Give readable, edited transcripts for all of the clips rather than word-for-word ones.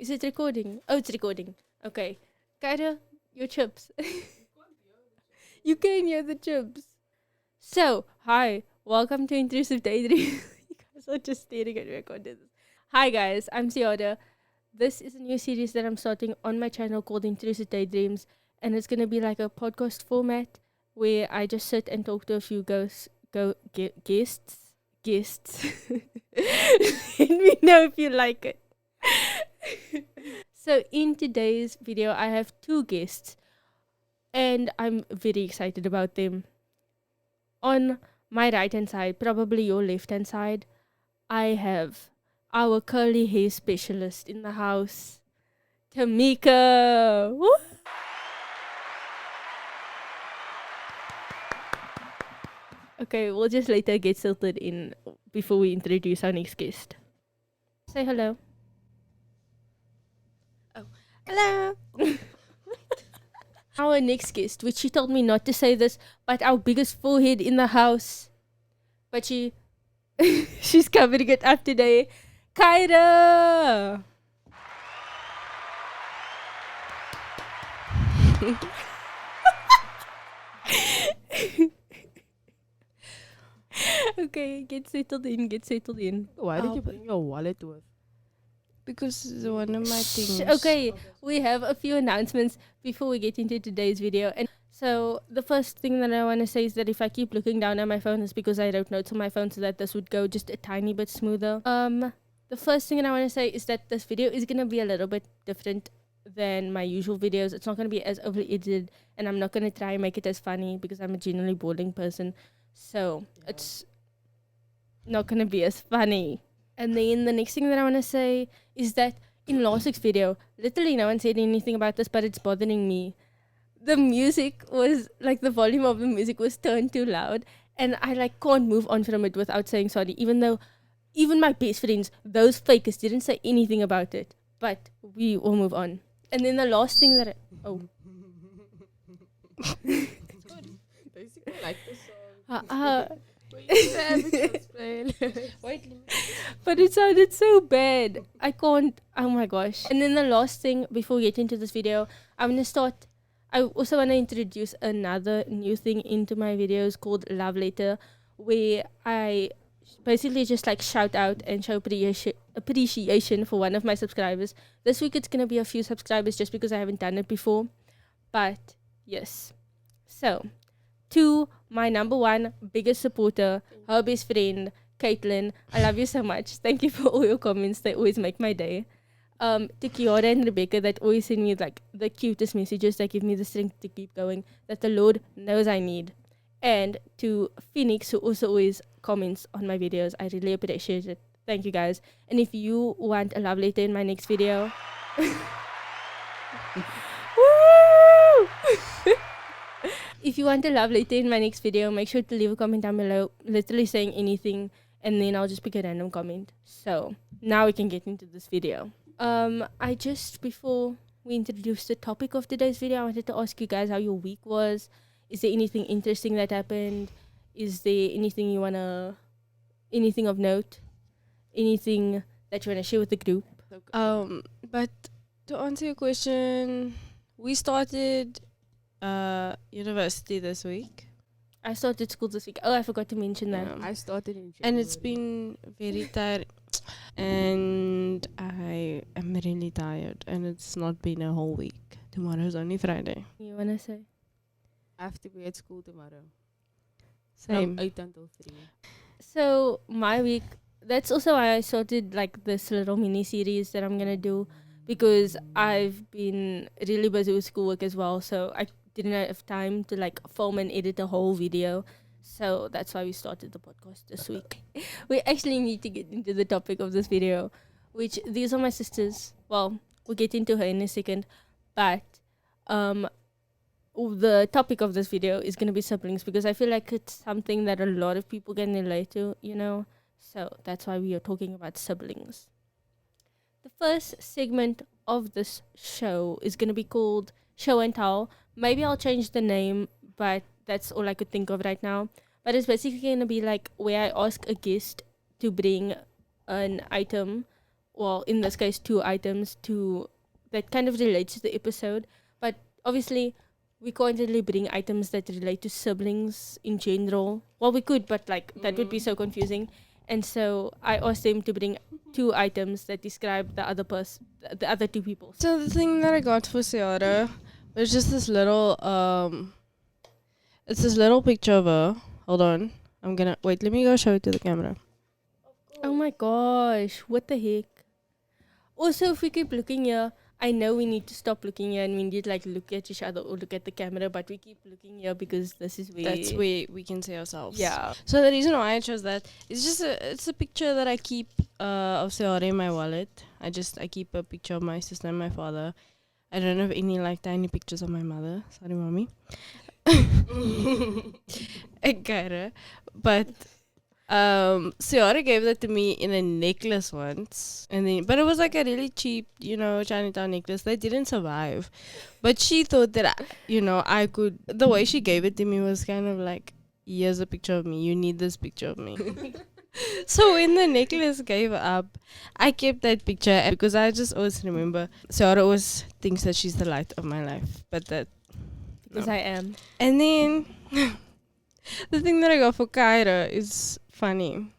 Is it recording? Oh, it's recording. Okay. Kaira, your chips. You can hear the chips. So, hi. Welcome to Intrusive Daydreams. You guys are just staring at me. I can't do this. Hi, guys. I'm Sioda. This is a new series that I'm starting on my channel called Intrusive Daydreams. And it's going to be like a podcast format where I just sit and talk to a few guests. Guests. Let me know if you like it. So in today's video, I have two guests, and I'm very excited about them. On my right hand side, probably your left hand side, I have our curly hair specialist in the house, Tamika. Woo! Okay, we'll just later get settled in before we introduce our next guest. Say hello. Hello. Our next guest, which she told me not to say this, but our biggest forehead in the house. But she's covering it up today. Kaira! Okay, get settled in. Why did you bring your wallet with? Because one of my things. Okay, we have a few announcements before we get into today's video. And so the first thing that I want to say is that if I keep looking down at my phone, it's because I wrote notes on my phone so that this would go just a tiny bit smoother. The first thing that I want to say is that this video is going to be a little bit different than my usual videos. It's not going to be as overly edited, and I'm not going to try and make it as funny because I'm a genuinely boring person. So it's not going to be as funny. And then the next thing that I want to say is that in last week's video, literally no one said anything about this, but it's bothering me. The music was, like, the volume of the music was turned too loud, and I, like, can't move on from it without saying sorry, even though even my best friends, those fakers, didn't say anything about it. But we will move on. And then the last thing that Basically, like the song. But it sounded so bad. I can't. Oh my gosh. And then the last thing before we get into this video, I also want to introduce another new thing into my videos called Love Letter, where I basically just like shout out and show appreciation for one of my subscribers. This week it's going to be a few subscribers just because I haven't done it before. But yes. So, to my number one biggest supporter, her best friend, Caitlin. I love you so much. Thank you for all your comments. They always make my day. To Kiara and Rebecca that always send me like the cutest messages that give me the strength to keep going, that the Lord knows I need. And to Phoenix, who also always comments on my videos. I really appreciate it. Thank you guys. And if you want a love letter in my next video, woo! If you want a love letter in my next video, make sure to leave a comment down below, literally saying anything, and then I'll just pick a random comment. So now we can get into this video. Before we introduce the topic of today's video, I wanted to ask you guys how your week was. Is there anything interesting that happened? Is there anything anything of note? Anything that you want to share with the group? But to answer your question, we started university this week. I started school this week. Oh, I forgot to mention that. I started in January. And it's been very tired. And I am really tired. And it's not been a whole week. Tomorrow's only Friday. You want to say? I have to be at school tomorrow. Same. From 8 until 3. So my week, that's also why I started like this little mini series that I'm gonna do, because I've been really busy with schoolwork as well, so I didn't have time to like film and edit a whole video. So that's why we started the podcast this week. We actually need to get into the topic of this video, which these are my sisters. Well, we'll get into her in a second, but the topic of this video is going to be siblings, because I feel like it's something that a lot of people can relate to, you know. So that's why we are talking about siblings. The first segment of this show is going to be called Show and Tell. Maybe I'll change the name, but that's all I could think of right now. But it's basically going to be like where I ask a guest to bring an item well, in this case, 2 items that kind of relates to the episode. But obviously, we can't really bring items that relate to siblings in general. Well, we could, but like that would be so confusing. And so I asked them to bring 2 items that describe the other 2 people. So the thing that I got for Ciara was just this little it's this little picture of her. Hold on. Let me go show it to the camera. Oh my gosh, what the heck? Also, if we keep looking here, I know we need to stop looking here and we need to like look at each other or look at the camera, but we keep looking here because this is where That's where we can see ourselves. Yeah. So the reason why I chose that is just it's a picture that I keep of Ciara in my wallet. I keep a picture of my sister and my father. I don't have any like tiny pictures of my mother. Sorry, mommy. I got her. But Ciara gave that to me in a necklace once, but it was like a really cheap, Chinatown necklace. They didn't survive, but she thought that I could. The way she gave it to me was kind of like, here's a picture of me. You need this picture of me. So when the necklace gave up, I kept that picture because I just always remember Ciara always thinks that she's the light of my life, but that because I am. And then the thing that I got for Kyra is funny.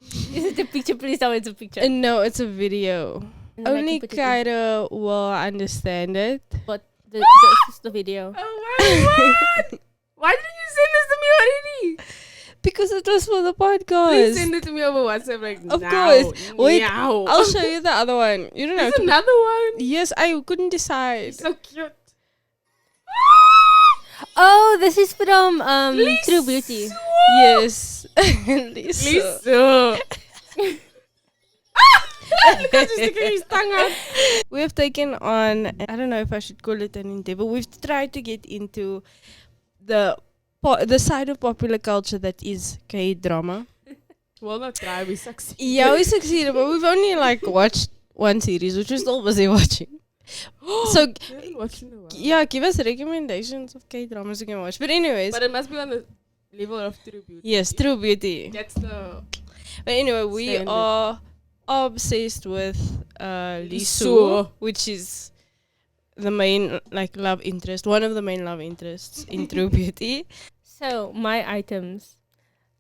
Is it a picture? Please tell me it's a picture. No, it's a video. And then I Only can put it in. Kyra will understand it. But this is the video. Oh my god! Why didn't you send this to me already? Because it was for the podcast. Please send it to me over WhatsApp, like Of now. course. Wait, now. I'll show you the other one. You don't have There's to. another one. Yes, I couldn't decide. It's so cute. Oh, this is from True Beauty. Yes. Lisa. Lisa. Look at you sticking his tongue out. We have taken on, I don't know if I should call it an endeavor. We've tried to get into the side of popular culture that is K-drama. Well, not try, we succeed. Yeah, we succeeded, but we've only watched one series, which we're still busy watching. So, yeah, give us recommendations of K-dramas we can watch. But anyways. But it must be on the level of True Beauty. Yes, True Beauty. That's the... But anyway, we standard. are obsessed with Lee Soo. Soo, which is the main love interest, one of the main love interests in True Beauty. So, my items.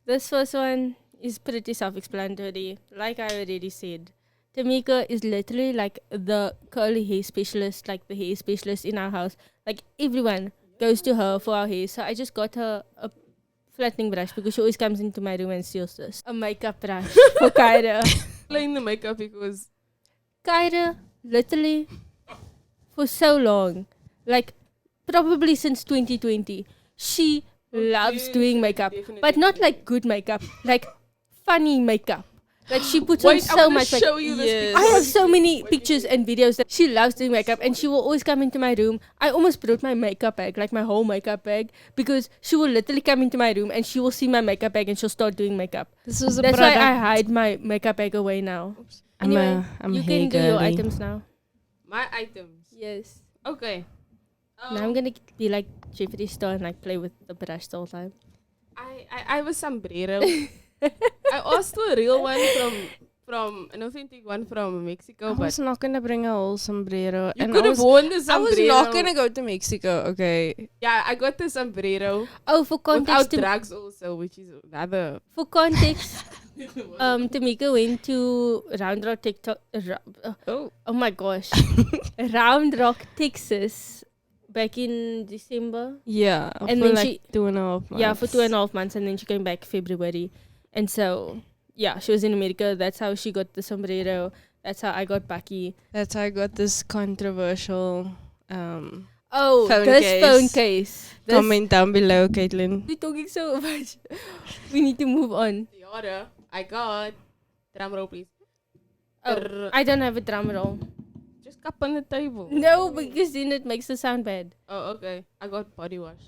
This first one is pretty self-explanatory. Like I already said, Tamika is literally like the curly hair specialist, like the hair specialist in our house. Like everyone goes to her for our hair. So I just got her a flattening brush because she always comes into my room and steals this. A makeup brush for Kyra. Playing the makeup because... Kyra, literally, for so long, like probably since 2020, she loves doing makeup. But not like good makeup, like funny makeup. Like she puts on so much makeup. Show you this Yes. picture. I have so many pictures and videos that she loves doing makeup, and she will always come into my room. I almost brought my makeup bag, like my whole makeup bag, because she will literally come into my room and she will see my makeup bag and she'll start doing makeup. This was a That's why product. I hide my makeup bag away now. Anyway, I'm you a can do hair your girly. items now. My items. Yes. Okay. Now I'm gonna be like Jeffree Star and like play with the brush the whole time. I have a sombrero. I asked for a real one from an authentic one from Mexico, I but was not gonna bring a whole sombrero. you and could I have was, worn the I sombrero. was not gonna go to Mexico, okay? Yeah, I got the sombrero Oh, for context, without drugs also, which is another. for context, Tamika went to Round Rock, TikTok. Oh. Oh my gosh, Round Rock, Texas, back in December. Yeah, And for then like she- 2.5 months. Yeah, for 2.5 months, and then she came back February, and so yeah, she was in America. That's how she got the sombrero. That's how I got Bucky. That's how I got this controversial Oh, Phone this case. phone case. This- comment down below, Caitlin. We're talking so much. We need to move on. The order I got. Drum roll, please. Oh, I don't have a drum roll. Just cup on the table. No, because then it makes the sound bad. Oh, okay. I got body wash.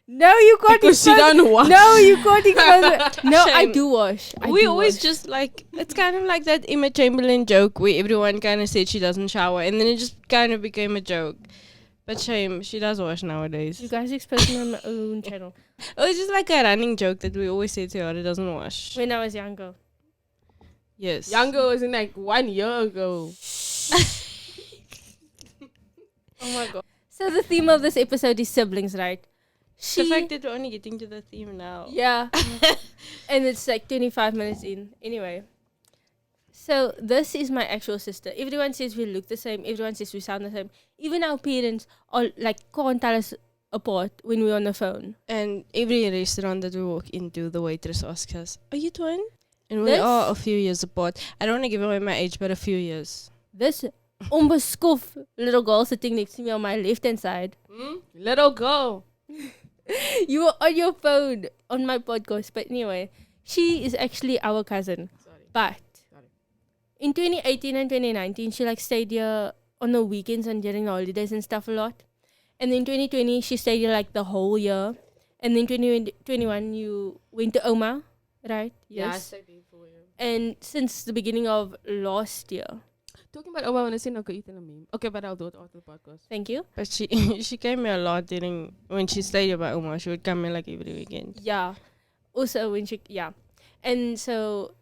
No, you can't Because she expose. don't wash. No, you can't expose. No, I Shame. do wash. I We do always wash. just it's kind of like that Emma Chamberlain joke where everyone kind of said she doesn't shower and then it just kind of became a joke. But shame, she does wash nowadays. You guys expose me on my own channel. Oh, it's just like a running joke that we always say Theodore doesn't wash. When I was younger. Yes. Younger was in like 1 year ago. Oh my god. So the theme of this episode is siblings, right? The fact that we're only getting to the theme now. Yeah. And it's like 25 minutes in. Anyway. So this is my actual sister. Everyone says we look the same. Everyone says we sound the same. Even our parents are like can't tell us apart when we're on the phone. And every restaurant that we walk into, the waitress asks us, "Are you twin?" And we This- are a few years apart. I don't want to give away my age, but a few years. This onbeskof little girl sitting next to me on my left hand side. Little girl. You were on your phone on my podcast. But anyway, she is actually our cousin. Sorry. But Sorry. in 2018 and 2019, she like stayed here on the weekends and during the holidays and stuff a lot. And then 2020, she stayed here like the whole year. And then 2021, you went to Oma, right? Yes. Yeah, I did for you. And since the beginning of last year. Talking about Oma, I want to say no, eat in a meme. Okay, but I'll do it after the podcast. Thank you. But she she came here a lot when she stayed here by Oma. She would come here like every weekend. Yeah. Also when she, yeah. And so,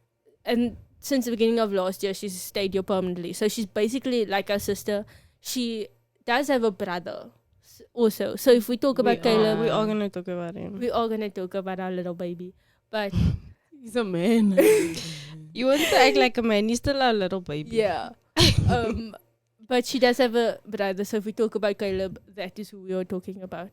and since the beginning of last year, she's stayed here permanently. So she's basically like our sister. She does have a brother also. So if we talk about Caleb, We are gonna talk about him. we are going to talk about our little baby. But He's a man. You want to act like a man. He's still a little baby. yeah. But she does have a brother. So if we talk about Caleb, that is who we are talking about.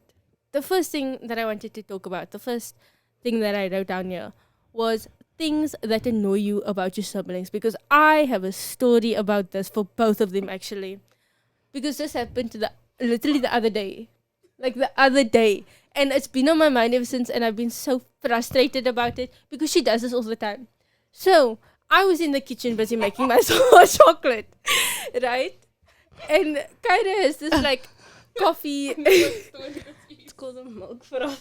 The first thing that I wanted to talk about, the first thing that I wrote down here was things that annoy you about your siblings, because I have a story about this for both of them actually, because this happened to literally the other day, and it's been on my mind ever since, and I've been so frustrated about it because she does this all the time. So I was in the kitchen busy making myself a chocolate, right? And Kaira has this like coffee. It's called a milk frother.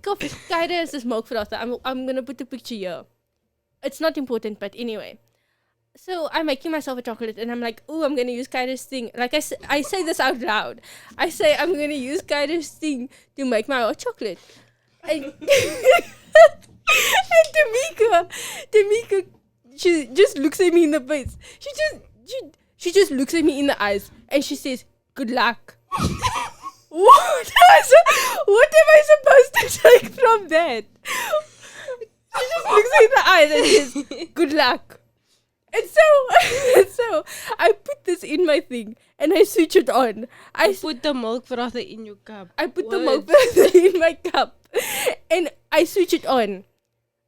Coffee. Kaira has this milk frother. I'm gonna put the picture here. It's not important, but anyway. So I'm making myself a chocolate, and I'm like, oh, I'm gonna use Kaira's thing. Like I say this out loud. I say I'm gonna use Kaira's thing to make my hot chocolate. And, and Tamika, she just looks at me in the face. She just looks at me in the eyes, and she says, "Good luck." What am I supposed to take from that? She just looks me in the eyes and says, "Good luck." And so I put this in my thing and I switch it on. I Put the milk frother in your cup. I put the milk frother in my cup and I switch it on.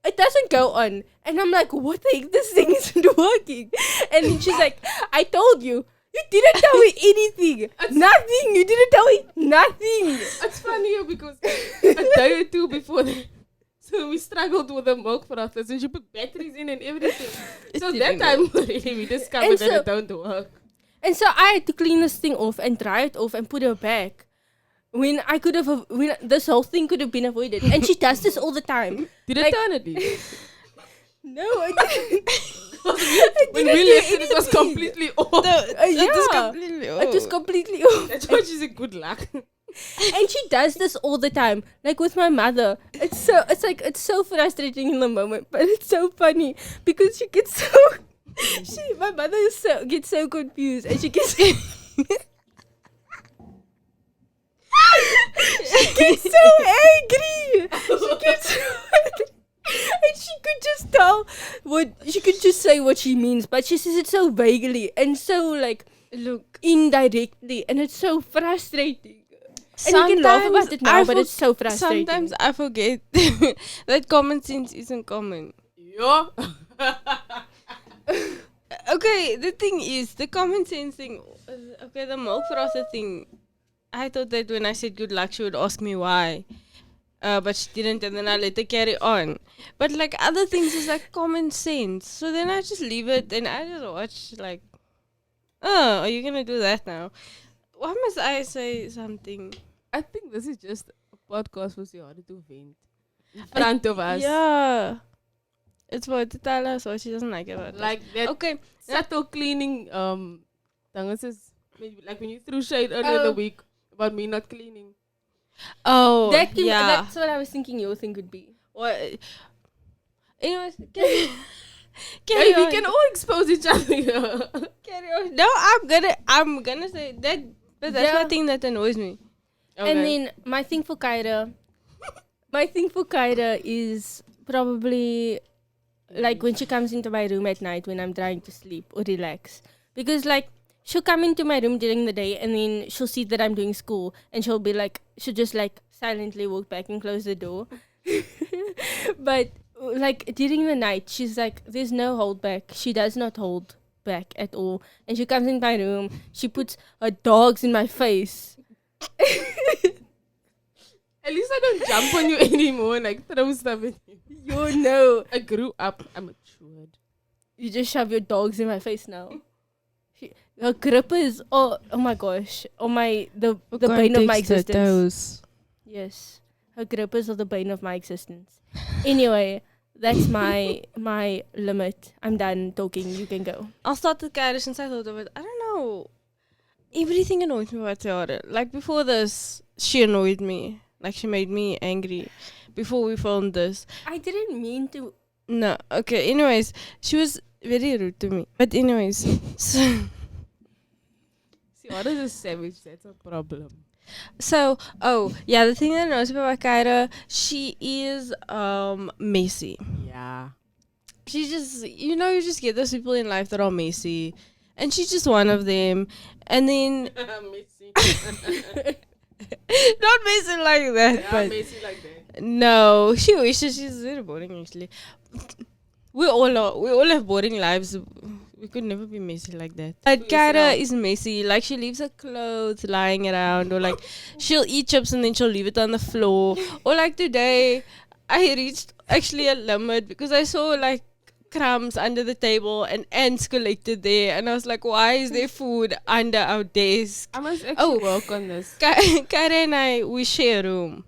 It doesn't go on. And I'm like, what the heck? This thing isn't working. And then she's like, I told you. You didn't tell me anything. Nothing. You didn't tell me nothing. It's funny because a day or two before that, so we struggled with the milk frothers and she put batteries in and everything. So that time already we discovered that it don't work. And so I had to clean this thing off and dry it off and put it back. When I could have, when this whole thing could have been avoided. And she does this all the time. Did like, it turn it? Lee? No, I didn't. When we left it was completely off. It was completely It was completely off. That's why she said good luck. And she does this all the time, like with my mother. It's so frustrating in the moment, but it's so funny because she gets so my mother gets so confused, and she gets she gets so angry. She gets so angry. And she could just say what she means, but she says it so vaguely and so like indirectly, and it's so frustrating. And you can laugh about it now, but it's so frustrating. Sometimes I forget that common sense isn't common. Yeah. Okay, the thing is, the common sense thing, okay, the milk frother thing, I thought that when I said good luck, she would ask me why. But she didn't, and then I let her carry on. But like other things is like common sense. So then I just leave it and I just watch like, oh, are you gonna do that now? Why must I say something? I think this is just a podcast for Siara to vent in front of us. Yeah. It's for her to tell us what she doesn't like about us. Like that Okay. subtle cleaning thing is maybe like when you threw shade earlier the week about me not cleaning. Oh, That's what I was thinking your thing could be. What? Anyways, Carry Hey, we on. can all expose each other. Carry on. No, I'm gonna say that. But that's Yeah. one thing that annoys me. And then my thing for Kyra is probably like when she comes into my room at night when I'm trying to sleep or relax. Because like she'll come into my room during the day and then she'll see that I'm doing school and she'll just like silently walk back and close the door. But like during the night, she's like, there's no hold back. She does not hold back at all. And she comes in my room, she puts her dogs in my face. At least I don't jump on you anymore and like throw stuff at you. You know. I grew up. I'm matured. You just shove your dogs in my face now. Her grippers, oh my gosh. Oh my, the bane of my existence. Yes. Her grippers are the bane of my existence. Anyway, that's my limit. I'm done talking. You can go. I'll start with Kyra since I thought of it. I don't know. Everything annoys me about Tiara. Like before this, she annoyed me. Like she made me angry. Before we filmed this. I didn't mean to. No, okay. Anyways, she was very rude to me. But anyways, so, See, what is a savage? That's a problem. the thing that annoys me about Kyra, she is messy. Yeah. She just, you just get those people in life that are messy. And she's just one of them. And then, Messy. not messy like that, Yeah, but messy like that. no, she wishes she's very boring actually. We all have boring lives. We could never be messy like that. But Kyra is messy. Like she leaves her clothes lying around, or like she'll eat chips and then she'll leave it on the floor. Or like today, I reached actually a limit because I saw like crumbs under the table and ants collected there, and I was like, why is there food under our desk? I must actually work on this. Kyra and we share a room.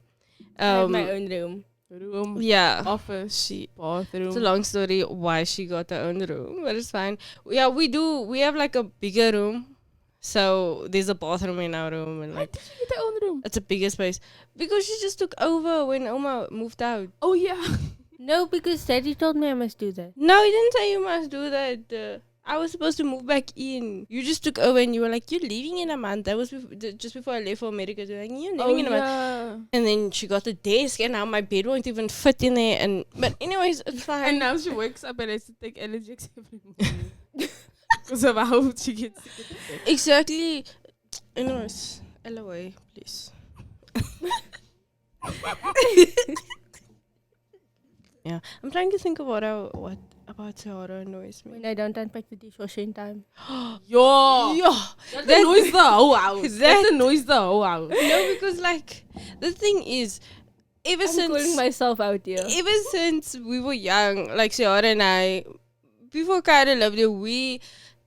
I have my own room. Room, Yeah. office, bathroom. It's a long story why she got her own room, but it's fine. Yeah, we do. We have like a bigger room. So there's a bathroom in our room and like Why did she get her own room? it's a bigger space. Because she just took over when Oma moved out. Oh yeah. No, because Daddy told me I must do that. No, he didn't say you must do that. I was supposed to move back in. You just took over and you were like, you're leaving in a month. That was just before I left for America. You were like, you're leaving in a month. And then she got a desk and now my bed won't even fit in there. But anyways, it's fine. And now she wakes up and has to take allergics every morning. Because of how she gets sick at the bed. Exactly. Anyways, LOA, please. Yeah, I'm trying to think of what about Tiara annoys me. When I don't unpack the dishwasher in time. Yo! Yeah, That annoys the whole house. that- That annoys the whole house. no, because like the thing is, ever I'm calling since myself out here. we were young, like Ciara and I, before Kyra lived here, we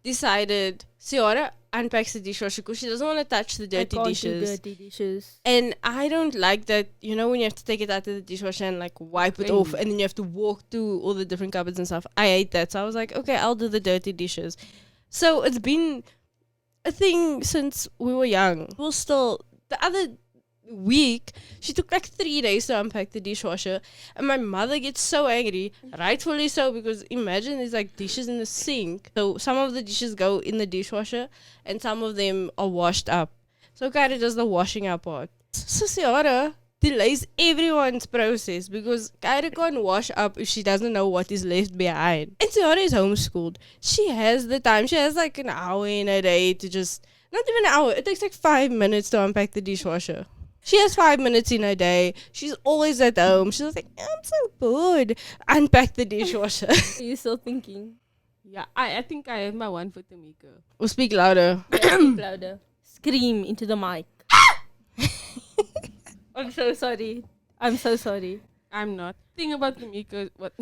decided Ciara unpacks the dishwasher because she doesn't want to touch the dirty I can't dishes. do dirty dishes. And I don't like that, when you have to take it out of the dishwasher and like wipe it off and then you have to walk through all the different cupboards and stuff. I hate that. So I was like, okay, I'll do the dirty dishes. So it's been a thing since we were young. Well, still, the other week, she took like 3 days to unpack the dishwasher. And my mother gets so angry, rightfully so, because imagine there's like dishes in the sink. So some of the dishes go in the dishwasher and some of them are washed up. So Kyra does the washing up part. So Ciara delays everyone's process because Kyra can't wash up if she doesn't know what is left behind. And Ciara is homeschooled. She has the time. She has like an hour in a day to just, not even an hour, it takes like 5 minutes to unpack the dishwasher. She has 5 minutes in a day. She's always at home. She's like, I'm so bored. Unpack the dishwasher. Are you still thinking? Yeah, I think I have my one for Tamika. Or speak louder. Speak louder. Scream into the mic. I'm so sorry. I'm so sorry. I'm not. Thing about Tamika, what?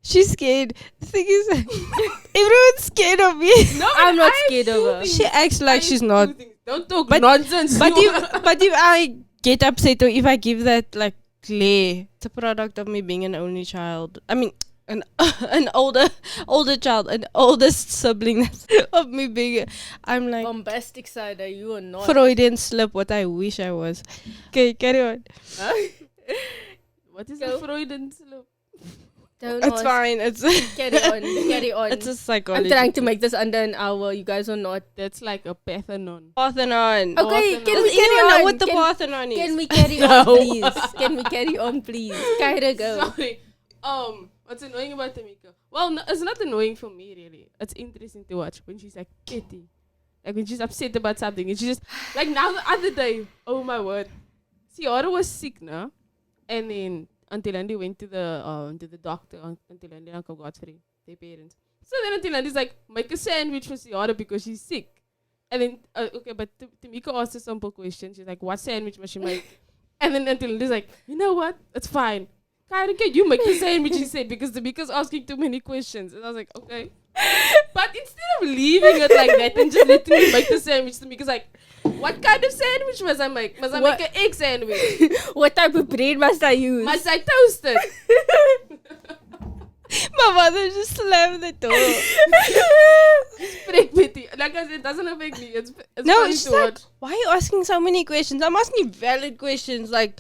She's scared. The thing is, everyone's scared of me. No, I'm not scared of her. She acts like she's not. Don't talk But- nonsense. But if I get upset or if I give that like glare, it's a product of me being an only child. I mean, an older child, an oldest sibling of me being. I'm like Bombastic side, you are not. Freudian slip. What I wish I was. Okay, carry on. What is Go. the Freudian slip? Don't It's ask. fine. It's Carry on. Carry on. it's a I'm psychology. trying to make this under an hour. You guys are not. That's like a Parthenon. Parthenon. Okay, Parthenon. can Does we carry anyone know on? what the Can- Parthenon is? Can we carry on, please? Can we carry on, please? Kyra, go. Sorry. What's annoying about Tamika? Well, no, it's not annoying for me really. It's interesting to watch when she's like petty, like when she's upset about something, and she just like now the other day. Oh my word, Ciara was sick now, and then Auntie Landy went to the doctor. Auntie Landy and Uncle Godfrey, their parents. So then Auntie Landy's like, make a sandwich for Ciara because she's sick. And then okay, but Tamika asked a simple question. She's like, what sandwich must she make? And then Auntie Landy's like, you know what? It's fine. Kyra, can you make the sandwich? She said, because Tamika's asking too many questions. And I was like, okay. But instead of leaving it like that and just letting me make the sandwich, Tamika's like, what kind of sandwich must I make? Must I make an egg sandwich? What type of bread must I use? Must I toast it? My mother just slammed the door. Pretty pity. Like I said, it doesn't affect me. It's No, funny it's to like, watch. why are you asking so many questions? I'm asking valid questions. Like,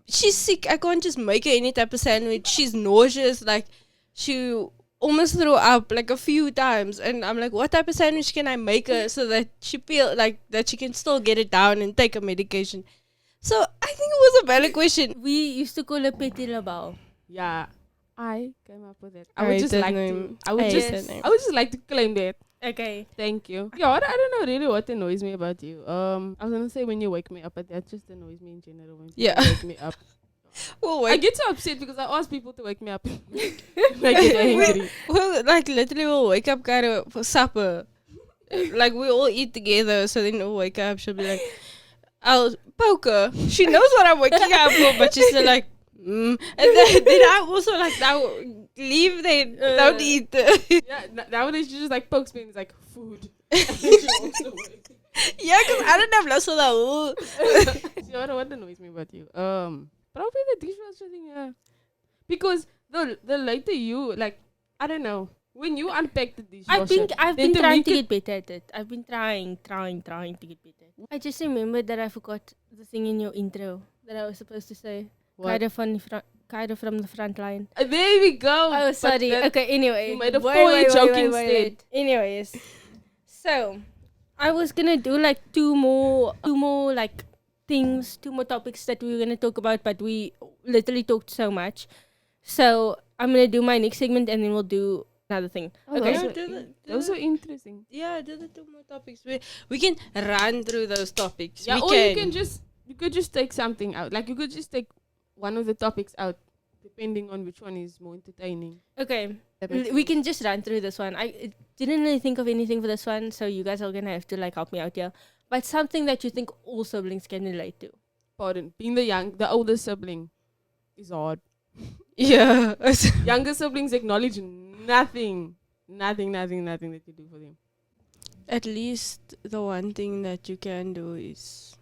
she's sick. I can't just make her any type of sandwich. She's nauseous. Like, she almost threw up like a few times. And I'm like, what type of sandwich can I make her so that she feel like that she can still get it down and take her medication? So I think it was a valid question. We used to call her Petit Labao. Yeah. I came up with it. I I would hate just that like name. to. I would I hate just. that name. I would just like to claim that. Okay. Thank you. Yeah, I don't know really what annoys me about you. I was gonna say when you wake me up, but that just annoys me in general when people Yeah. wake me up. Well, I get so upset because I ask people to wake me up. I get angry. Well, like literally we'll wake up kind of for supper. Like we all eat together, so then we'll wake up. She'll be like, "I'll poke her." She knows what I'm waking up for, but she's still like, And then I also like now leave then don't eat. Yeah, nowadays she just like pokes me and it's like food. And then she walks away. Yeah, because I don't have lust for that. See, what annoys me about you? Probably the dishwasher thing, yeah. Because the later you like, I don't know, when you unpack the dishwasher, I've then been trying make to it- get better at it. I've been trying to get better. I just remembered that I forgot the thing in your intro that I was supposed to say. What? Kyra from the front line. There we go. Oh, But sorry. that- Okay, anyway. you made a poor joke instead. Anyways. So, I was gonna do like two more like things, two more topics that we were gonna talk about, but we literally talked so much. So, I'm gonna do my next segment and then we'll do another thing. Oh, Okay. those are interesting. Yeah, do the two more topics. We can run through those topics. Yeah, we or you could just take something out. Like you could just take one of the topics out, depending on which one is more entertaining. Okay. That makes We sense. can just run through this one. I didn't really think of anything for this one, so you guys are gonna have to like help me out here. But something that you think all siblings can relate to. Pardon, being the older sibling is hard. Yeah. Younger siblings acknowledge nothing that you do for them. At least the one thing that you can do is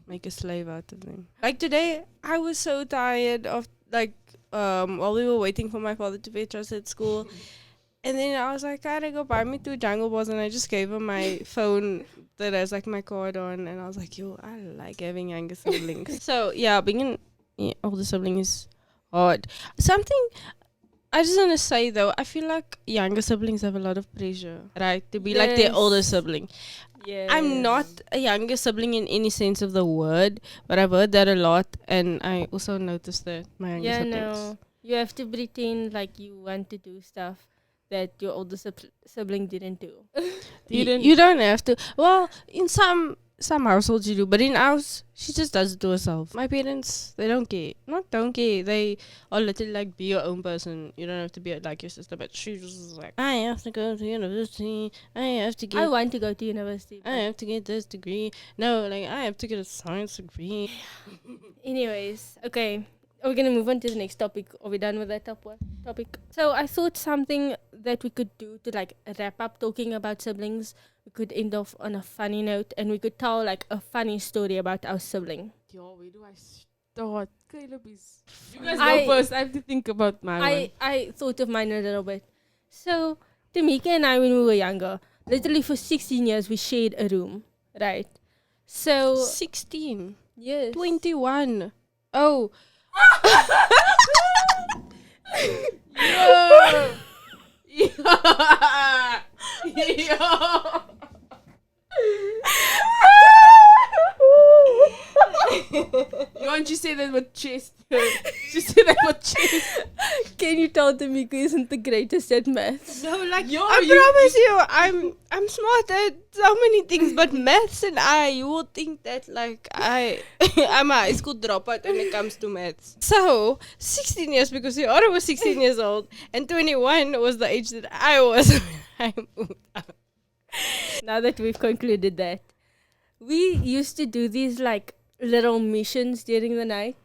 make a slave out of them. Like today, I was so tired of like while we were waiting for my father to fetch us at school. And then I was like, I gotta go buy me 2 jungle balls, and I just gave him my phone that has like my card on, and I was like, yo, I like having younger siblings. So yeah, being an older sibling is hard. Something I just want to say though, I feel like younger siblings have a lot of pressure, right? To be like their Yes. older sibling. Yeah. I'm not a younger sibling in any sense of the word, but I've heard that a lot, and I also noticed that my younger Yeah, siblings. no. You have to pretend like you want to do stuff that your older sibling didn't do. You don't have to. Well, in some households you do, but in ours, she just does it to herself. My parents, they don't care. Not don't care. They are literally like, be your own person. You don't have to be like your sister. But she just like, I have to go to university. I have to I get. want to go to university. I have to get this degree. No, like I have to get a science degree. Anyways, okay. We're gonna move on to the next topic. Are we done with that topic? So I thought something that we could do to like wrap up talking about siblings. We could end off on a funny note, and we could tell like a funny story about our sibling. Yo, where do I start? Caleb is. You guys I- go first. I have to think about my one. I thought of mine a little bit. So Tamika and I, when we were younger, literally for 16 years, we shared a room, right? So 16. yes, 21. Oh. Yo. You want to say that with chest? She said that with chest. Can you tell Tamika isn't the greatest at maths? No, like Yo, I promise you, I'm smart at so many things, but maths and you will think that like I'm a high school dropout when it comes to maths. So 16 years because the other was 16 years old, and 21 was the age that I was when I moved out. Now that we've concluded that, we used to do these like little missions during the night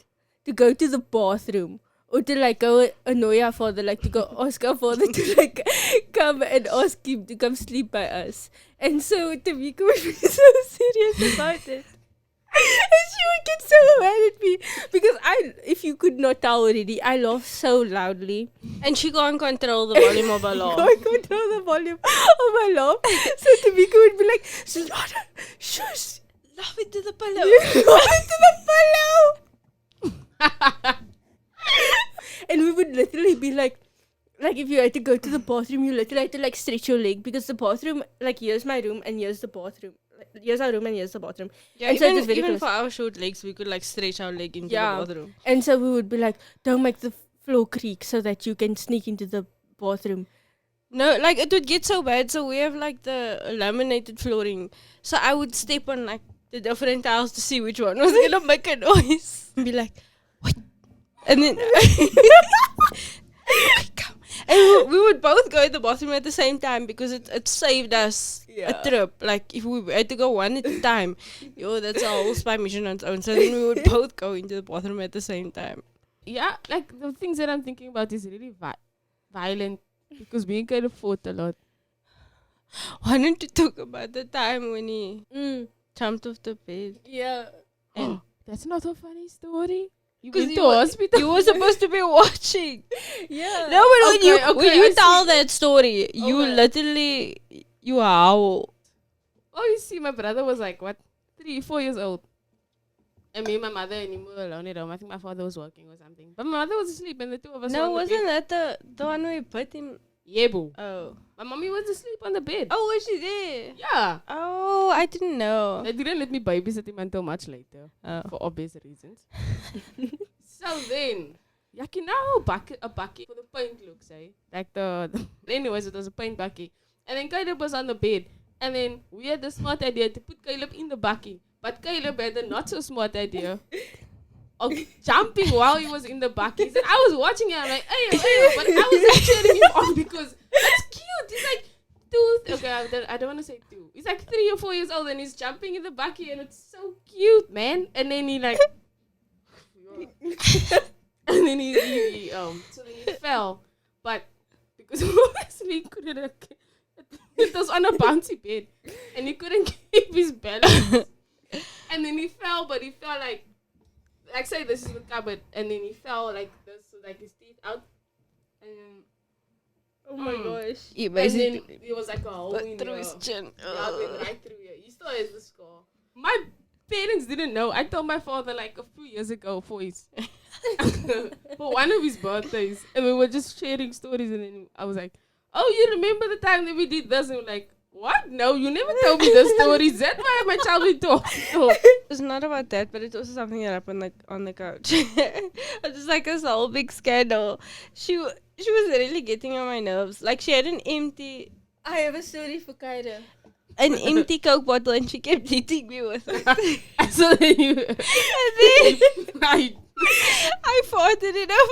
to go to the bathroom or to like go annoy our father, like to go ask our father to like come and ask him to come sleep by us. And so Tamika would be so serious about it. And she would get so mad at me because if you could not tell already, I laugh so loudly. And she can't control the volume of her laugh. I can't control the volume of my laugh. So Tamika would be like, Slaughter, shush. Laugh into the pillow. Laugh into the pillow. And we would literally be like if you had to go to the bathroom, you literally had to like stretch your leg because the bathroom, like here's my room and here's the bathroom. Like, here's our room and here's the bathroom. Yeah, and so even for our short legs, we could like stretch our leg into the bathroom. And so we would be like, don't make the floor creak so that you can sneak into the bathroom. No, like it would get so bad. So we have like the laminated flooring. So I would step on like the different tiles to see which one was gonna make a noise. And be like, what? And then and we would both go to the bathroom at the same time because it saved us a trip. Like if we had to go one at a time, that's a whole spy mission on its own. So then we would both go into the bathroom at the same time. Yeah, like the things that I'm thinking about is really violent because being kind of fought a lot. Wanted to talk about the time when he jumped off the bed. Yeah. And that's not a funny story. You Because went to hospital. you were supposed to be watching. Yeah. No, but when you I tell see. that story, you literally you howl. Oh, you see, my brother was like, what, 3-4 years old. And me and my mother and him were alone at home. I think my father was working or something. But my mother was asleep and the two of us were No, on the wasn't bed. that the one where you put him? Yeah, boo. Oh. My mommy was asleep on the bed. Oh, was she there? Yeah. Oh, I didn't know. They didn't let me babysit him until much later. Oh. For obvious reasons. So then, you know a bucket for the paint looks, eh? Like anyways, it was a paint bucket. And then Caleb was on the bed. And then we had the smart idea to put Caleb in the bucket. But Caleb had the not so smart idea of jumping while he was in the bucket. And I was watching it, I'm like, ayo, but I was like cheering him on because that's cute. He's like 2, okay, I don't want to say 2. He's like 3 or 4 years old and he's jumping in the bucket and it's so cute, man. And then he like, and then he so then he fell, but because obviously he couldn't, it was on a bouncy bed and he couldn't keep his balance. And then he fell, but he fell like say this is the cupboard, and then he fell like this, so like his teeth out, and then Oh my gosh. Yeah, and basically. then it was like a hole in Through his chin. yeah, it went right through here. He still has the scar. My parents didn't know. I told my father like a few years ago for one of his birthdays, and we were just sharing stories, and then I was like, "Oh, you remember the time that we did this?" And we're like, "What? No, you never told me the stories. That's why my child went to hospital." It's not about that, but it's also something that happened like on the couch. It's just like this whole big scandal. She was really getting on my nerves. Like she had an empty I have a story for Kaira. Coke bottle, and she kept hitting me with it. So then you, And then I farted it up.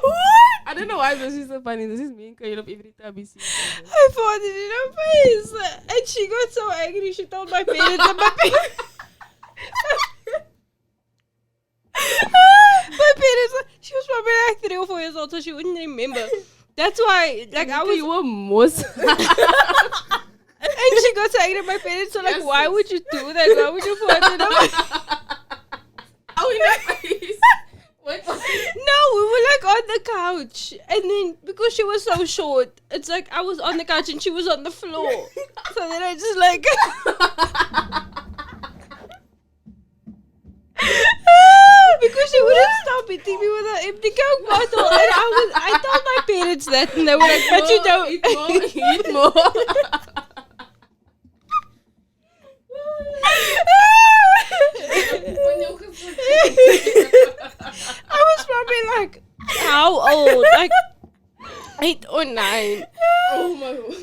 What? I don't know why this is so funny. This is me and Caleb every time we see each other. I farted in her face, and she got so angry. She told my parents, and my parents. My parents. She was probably like 3 or 4 years old, so she wouldn't remember. That's why, like, I was. You were most. And she got so angry at my parents. So, like, Yes, why yes. would you do that? Why would you fart in her face? Oh, in her face. What? No, we were like on the couch, and then because she was so short, it's like I was on the couch and she was on the floor. So then I just like because she wouldn't stop beating me with an empty Coke bottle. And I told my parents that, and they were like, but you don't. Eat more. I was probably like, how old? Like 8 or 9. Oh my god.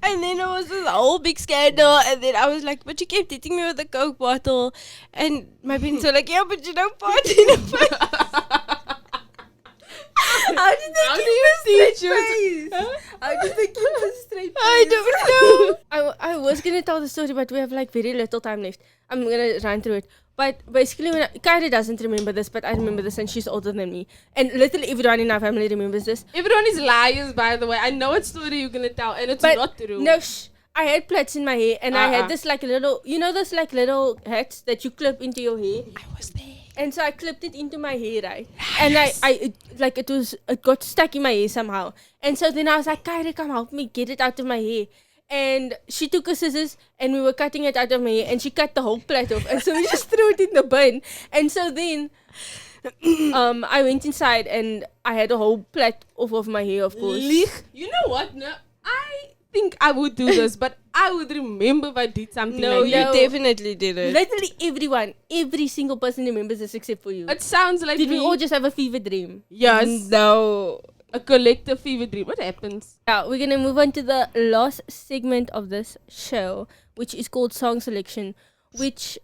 And then it was this whole big scandal. And then I was like, but you kept hitting me with a Coke bottle. And my parents were like, yeah, but you don't party in a face. How did they keep a straight face? How did they keep a straight face? I don't know. I was gonna tell the story, but we have like very little time left. I'm gonna run through it. But basically, Kyra doesn't remember this, but I remember this, and she's older than me. And literally everyone in our family remembers this. Everyone is liars, by the way. I know what story you're gonna tell, and it's not true. No, I had plaits in my hair, and I had this like little, those like little hats that you clip into your hair. I was there. And so I clipped it into my hair, right? And it got stuck in my hair somehow. And so then I was like, Kyra, come help me get it out of my hair. And she took her scissors and we were cutting it out of my hair, and she cut the whole plait off. And so we just threw it in the bin. And so then I went inside and I had a whole plait off of my hair, of course. You know what? No, I think I would do this, but I would remember if I did something No, like you that. definitely did it. Literally every single person remembers this except for you. It sounds like Did we me. all just have a fever dream? Yes. No. A collective fever dream. What happens? Yeah, we're gonna move on to the last segment of this show, which is called Song Selection, which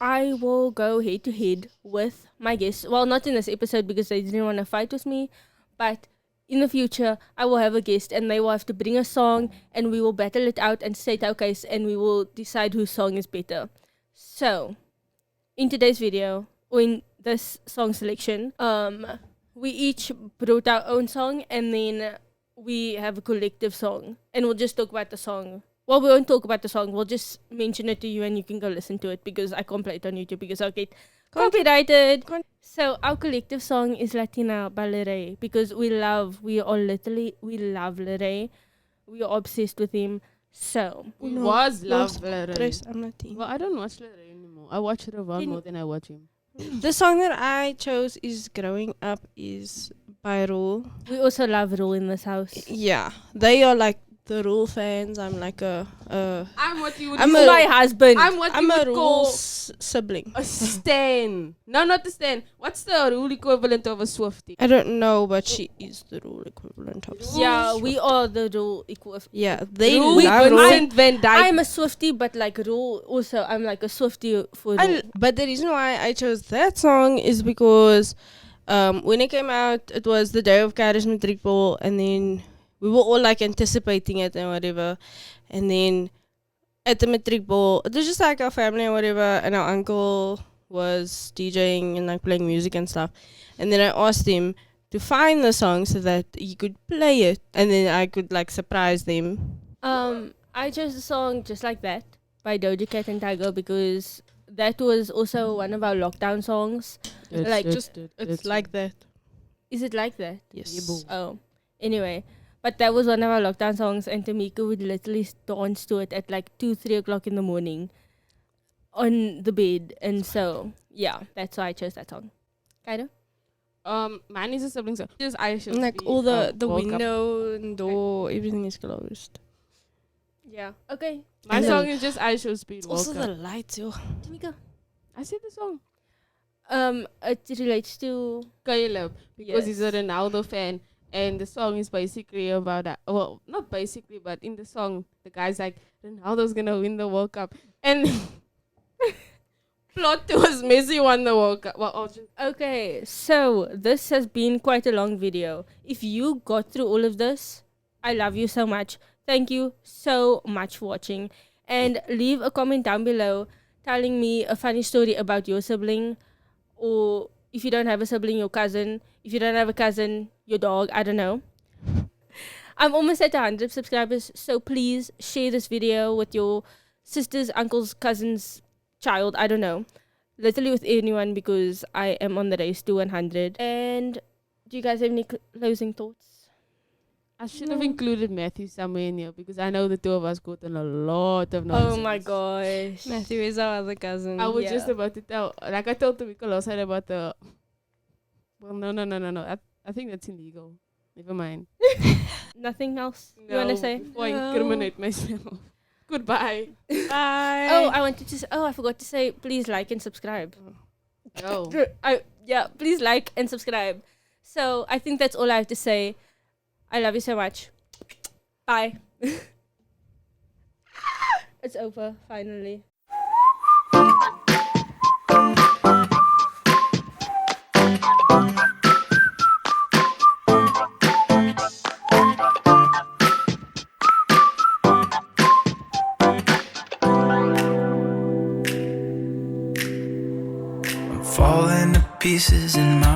I will go head to head with my guests. Well, not in this episode because they didn't want to fight with me, but in the future, I will have a guest and they will have to bring a song and we will battle it out and state our case and we will decide whose song is better. So, in today's video, or in this song selection, we each brought our own song and then we have a collective song and we'll just talk about the song. Well, we won't talk about the song. We'll just mention it to you and you can go listen to it because I can't play it on YouTube because I'll get copyrighted. So our collective song is Latina by Lil Ray because we love Lil Ray. We are obsessed with him. So We was love Lil Ray. Chris, I'm not team. Well, I don't watch Lil Ray anymore. I watch Ravon more than I watch him. The song that I chose is Growing Up is by Rule. we also love Rule in this house. Yeah. They are like the Rule fans. I'm like I'm what you would I'm call My husband. I'm what you a would Rule call sibling. a stan. No, not a stan. What's the rule equivalent of a Swiftie? I don't know, but she is the Rule equivalent of Yeah, we are the Rule equal. Yeah, they Rule love Rule. Vincent Van Dyke. I'm a Swiftie, but like Rule also, I'm like a Swiftie for Rule. But the reason why I chose that song is because when it came out, it was the day of Kyra's matric ball, and then we were all like anticipating it and whatever. And then at the matric ball, it was just like our family and whatever, and our uncle was DJing and like playing music and stuff. And then I asked him to find the song so that he could play it, and then I could like surprise them. I chose the song Just Like That by Doja Cat and Tiger because that was also one of our lockdown songs. It's like that. Is it like that? Yes. Oh, anyway. But that was one of our lockdown songs, and Tamika would literally dance to it at like 2-3 o'clock in the morning on the bed. And so, yeah, that's why I chose that song. Kind of? Mine is a sibling song. Just I should Like be, all the woke up. window and door, everything is closed. Yeah. Okay. My And song then is just I should speed. Also Woke the up. lights, yo. Tamika. I said the song. It relates to Caleb because he's a Yes. Ronaldo fan, and the song is basically about that. Well, not basically, but in the song, the guy's like, Ronaldo's gonna win the World Cup, and plot twist, Messi won the World Cup. Well, I'll just Okay, so this has been quite a long video. If you got through all of this, I love you so much. Thank you so much for watching. And leave a comment down below telling me a funny story about your sibling. Or if you don't have a sibling, your cousin. If you don't have a cousin, your dog. I don't know. I'm almost at 100 subscribers. So please share this video with your sisters, uncles, cousins, child. I don't know. Literally with anyone because I am on the race to 100. And do you guys have any closing thoughts? I should have included Matthew somewhere in here because I know the two of us got in a lot of nonsense. Oh my gosh. Matthew is our other cousin. I was Yeah. just about to tell, like I told Tamika last night about the Well, no. I think that's illegal. Never mind. Nothing else you want to say? Before I No. incriminate myself. Goodbye. Bye. Oh, I wanted to. I forgot to say. Please like and subscribe. Oh. Please like and subscribe. So I think that's all I have to say. I love you so much. Bye. It's over finally. I'm falling to pieces in my